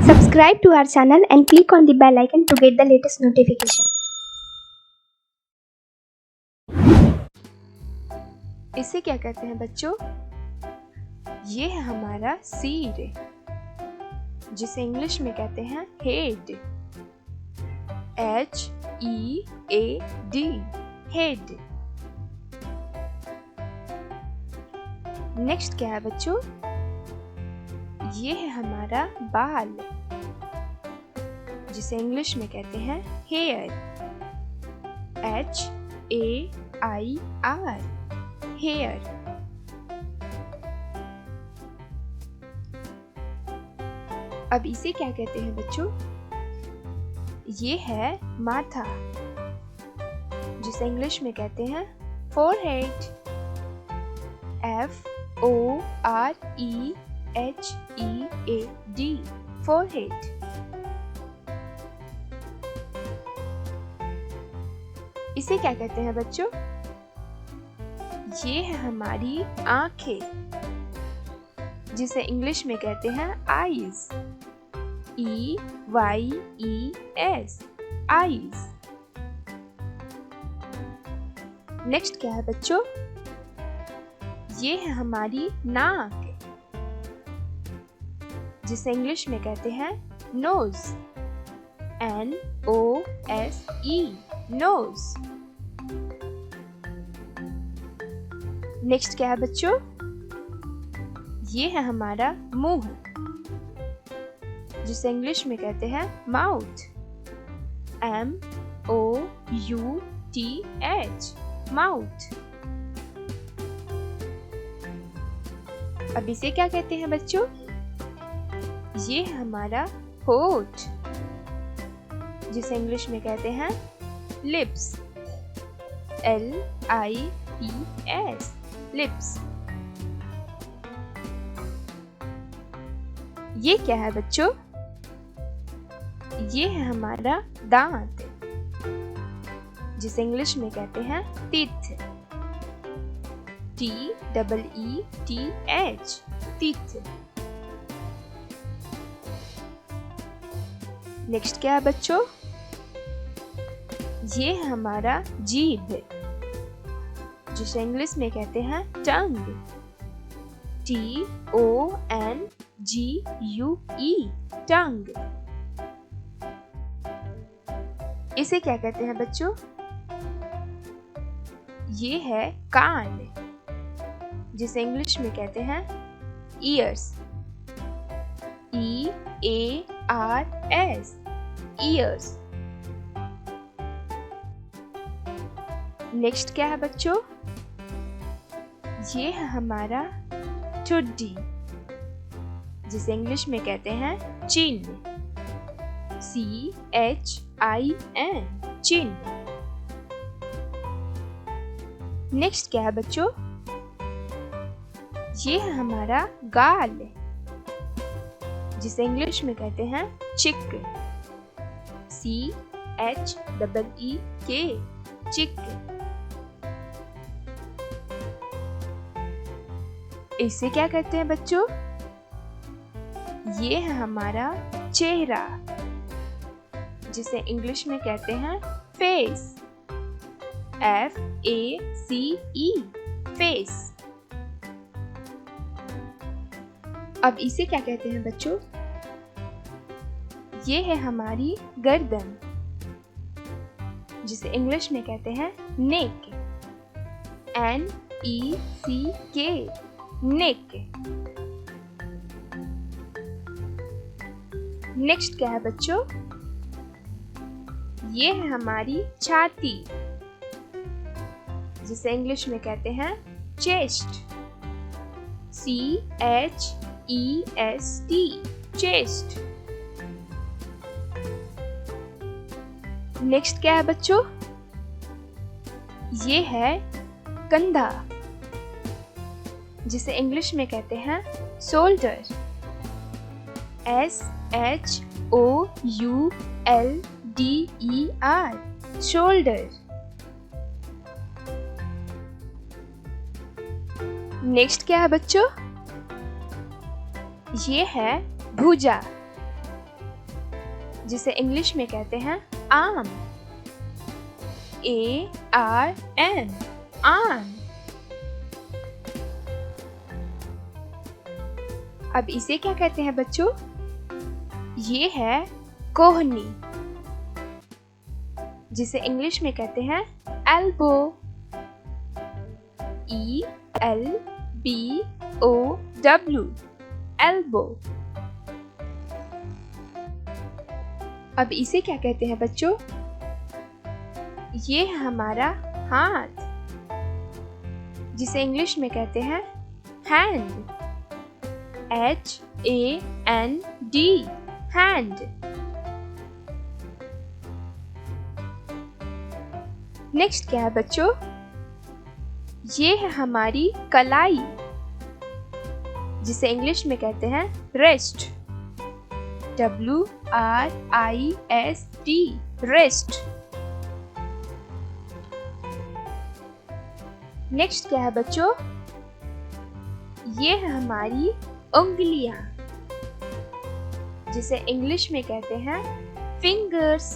Subscribe to our channel and click on the bell icon to get the latest notification. इसे क्या कहते हैं बच्चों? ये है हमारा सीड, जिसे इंग्लिश में कहते हैं हेड। HEAD, head. नेक्स्ट क्या है बच्चों? ये है हमारा बाल, जिसे इंग्लिश में कहते हैं हेयर। HAIR, hair. अब इसे क्या कहते हैं बच्चों? ये है माथा, जिसे इंग्लिश में कहते हैं फोरहेड। FOREHEAD, forehead. इसे क्या कहते हैं बच्चों? ये है हमारी आंखें, जिसे इंग्लिश में कहते हैं आईज। EYES, eyes. नेक्स्ट क्या है बच्चों? ये है हमारी नाक, जिसे इंग्लिश में कहते हैं नोज। NOSE, knows. नेक्स्ट क्या है बच्चों? ये है हमारा मुंह, जिसे इंग्लिश में कहते हैं माउथ। MOUTH, mouth. अब इसे क्या कहते हैं बच्चों? ये है हमारा होठ, जिसे इंग्लिश में कहते हैं लिप्स। LIPS, lips. ये क्या है बच्चों? ये है हमारा दांत, जिसे इंग्लिश में कहते हैं टीथ। TEETH, teeth. नेक्स्ट क्या है बच्चों? ये है हमारा जीभ, जिसे इंग्लिश में कहते हैं टंग। TONGUE, टंग। इसे क्या कहते हैं बच्चों? ये है कान, जिसे इंग्लिश में कहते हैं ईयर्स। EARS, years. नेक्स्ट क्या है बच्चों? ये है हमारा ठुड्डी, जिसे इंग्लिश में कहते हैं चिन। CHIN, चिन। नेक्स्ट क्या है बच्चों? ये है हमारा गाल, जिसे इंग्लिश में कहते हैं चिक। CHEEK, चिक। इसे क्या कहते हैं बच्चों? ये है हमारा चेहरा, जिसे इंग्लिश में कहते हैं फेस। FACE, face. अब इसे क्या कहते हैं बच्चों? ये है हमारी गर्दन, जिसे इंग्लिश में कहते हैं नेक। NECK, नेक। नेक्स्ट क्या है बच्चों? ये है हमारी छाती, जिसे इंग्लिश में कहते हैं चेस्ट। CHEST, chest. नेक्स्ट क्या है बच्चों? ये है कंधा, जिसे इंग्लिश में कहते हैं शोल्डर। SHOULDER, shoulder. नेक्स्ट क्या है बच्चों? ये है भुजा, जिसे इंग्लिश में कहते हैं आम। ARM, आम। अब इसे क्या कहते हैं बच्चों? ये है कोहनी, जिसे इंग्लिश में कहते हैं एल्बो। ELBOW, elbow. अब इसे क्या कहते हैं बच्चों? ये है हमारा हाथ, जिसे इंग्लिश में कहते हैं हैंड। HAND, hand. नेक्स्ट क्या है बच्चों? ये है हमारी कलाई, जिसे इंग्लिश में कहते हैं रिस्ट। WRIST, wrist. नेक्स्ट क्या है बच्चों? ये है हमारी उंगलियां, जिसे इंग्लिश में कहते हैं फिंगर्स।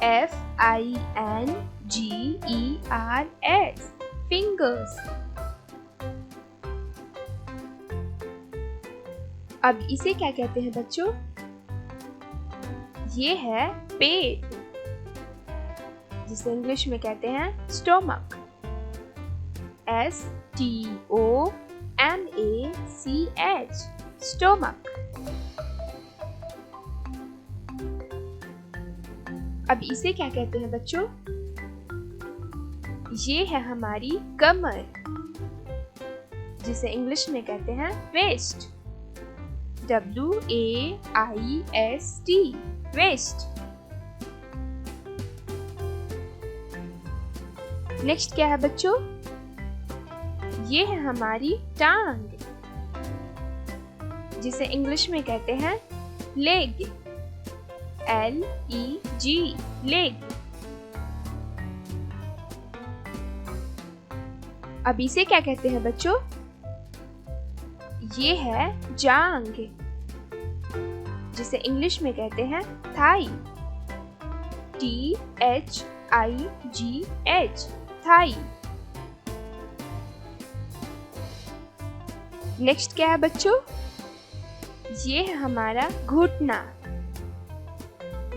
FINGERS, fingers. अब इसे क्या कहते हैं बच्चों? ये है पेट, जिसे इंग्लिश में कहते हैं स्टोमक। STOMACH, stomach. अब इसे क्या कहते हैं बच्चों? ये है हमारी कमर, जिसे इंग्लिश में कहते हैं वेस्ट। WAIST, waste. नेक्स्ट क्या है बच्चों? ये है हमारी टांग, जिसे इंग्लिश में कहते हैं लेग। LEG, leg. अब इसे क्या कहते हैं बच्चों? ये है जांग, जिसे इंग्लिश में कहते हैं थाई। THIGH, Thai. नेक्स्ट क्या है बच्चों? ये है हमारा घुटना,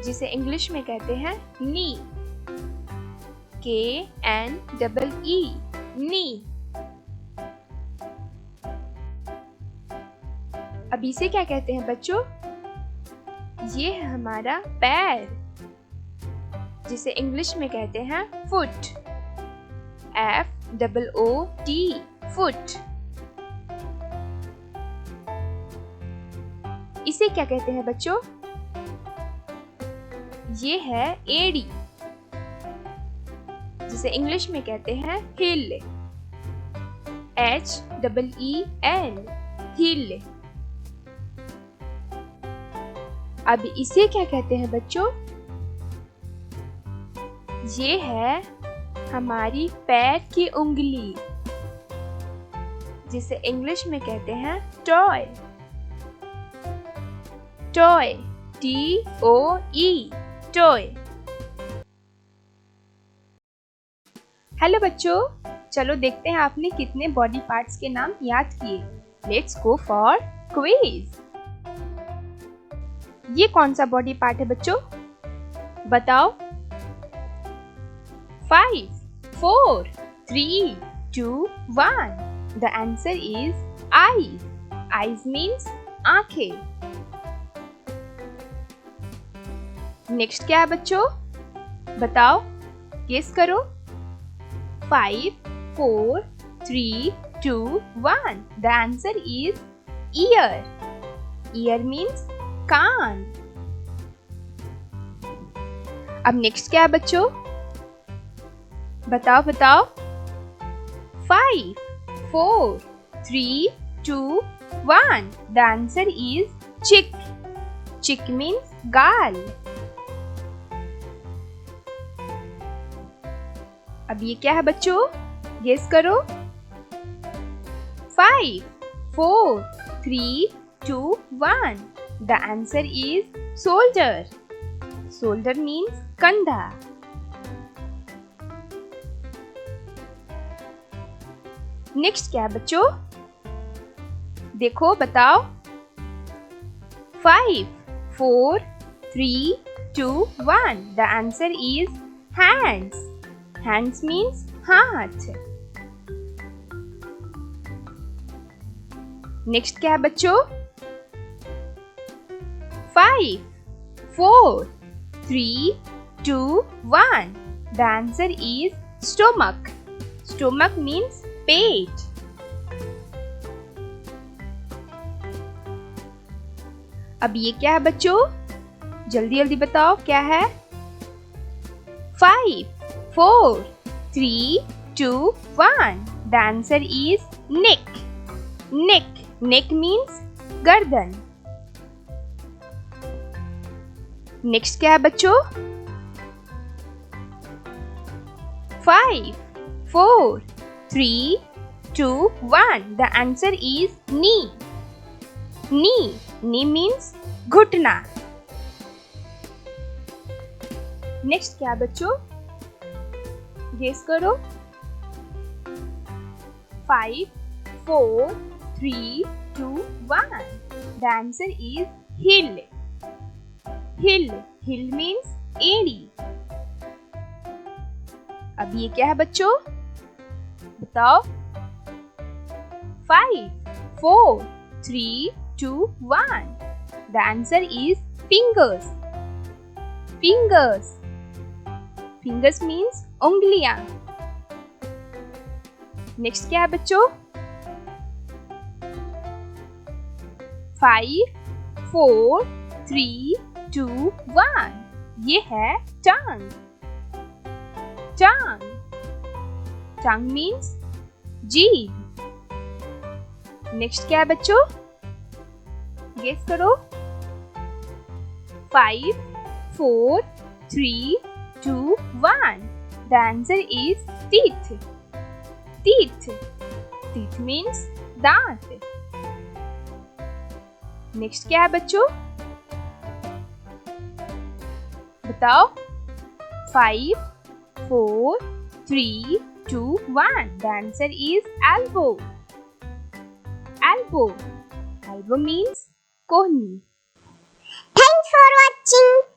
जिसे इंग्लिश में कहते हैं नी। KNEE, नी। अब इसे क्या कहते हैं बच्चों? ये है हमारा पैर, जिसे इंग्लिश में कहते हैं फुट। FOOT, foot. इसे क्या कहते हैं बच्चों? ये है एड़ी, जिसे इंग्लिश में कहते हैं हिल। HEEL, हिल। अब इसे क्या कहते हैं बच्चों? ये है हमारी पैर की उंगली, जिसे इंग्लिश में कहते हैं toy. Toy, TOE, toy. Hello बच्चों, चलो देखते हैं आपने कितने बॉडी पार्ट्स के नाम याद किए। Let's go for quiz. ये कौन सा बॉडी पार्ट है बच्चों? बताओ। 5, 4, 3, 2, 1. The answer is eyes. Eyes means आंखें। नेक्स्ट क्या है बच्चों? बताओ, गेस करो। 5, 4, 3, 2, 1. The answer is ear. Ear means कान। अब नेक्स्ट क्या है बच्चों? बताओ बताओ। 5, 4, 3, 2, 1. The answer is chick. Chick means गाल। अब ये क्या है बच्चों? गेस करो। 5, 4, 3, 2, 1. The answer is shoulder. Shoulder means कंधा. नेक्स्ट क्या है बच्चों? देखो बताओ. 5, 4, 3, 2, 1. The answer is hands. Hands means हाथ. नेक्स्ट क्या है बच्चों? 5, 4, 3, 2, 1. The answer is stomach. Stomach means पेट. अब ये क्या है बच्चों? जल्दी जल्दी बताओ क्या है? 5, 4, 3, 2, 1. The answer is neck. Neck. Neck means गर्दन. नेक्स्ट क्या है बच्चों? 5, 4, 3, 2, 1. The answer is knee. Knee. Knee means घुटना. नेक्स्ट क्या बच्चों? गेस करो. 5, 4, 3, 2, 1. The answer is hill. Hill. Hill means एड़ी. अब ये क्या है बच्चों? बताओ. 5, 4, 3, 2, 1. The answer is fingers. Fingers. Fingers means उंगलियां. नेक्स्ट क्या है बच्चों? 5, 4, 3, 2, 1. ये है tongue. Tongue. Tongue means जीभ. नेक्स्ट क्या है बच्चों? गेस करो. 5, 4, 3, 2, 1. The answer is teeth. Teeth. Teeth means दांत. नेक्स्ट क्या है बच्चों? बताओ. 5, 4, 3, 2, 1. The answer is elbow. Elbow. Elbow means कोहनी. Thanks for watching.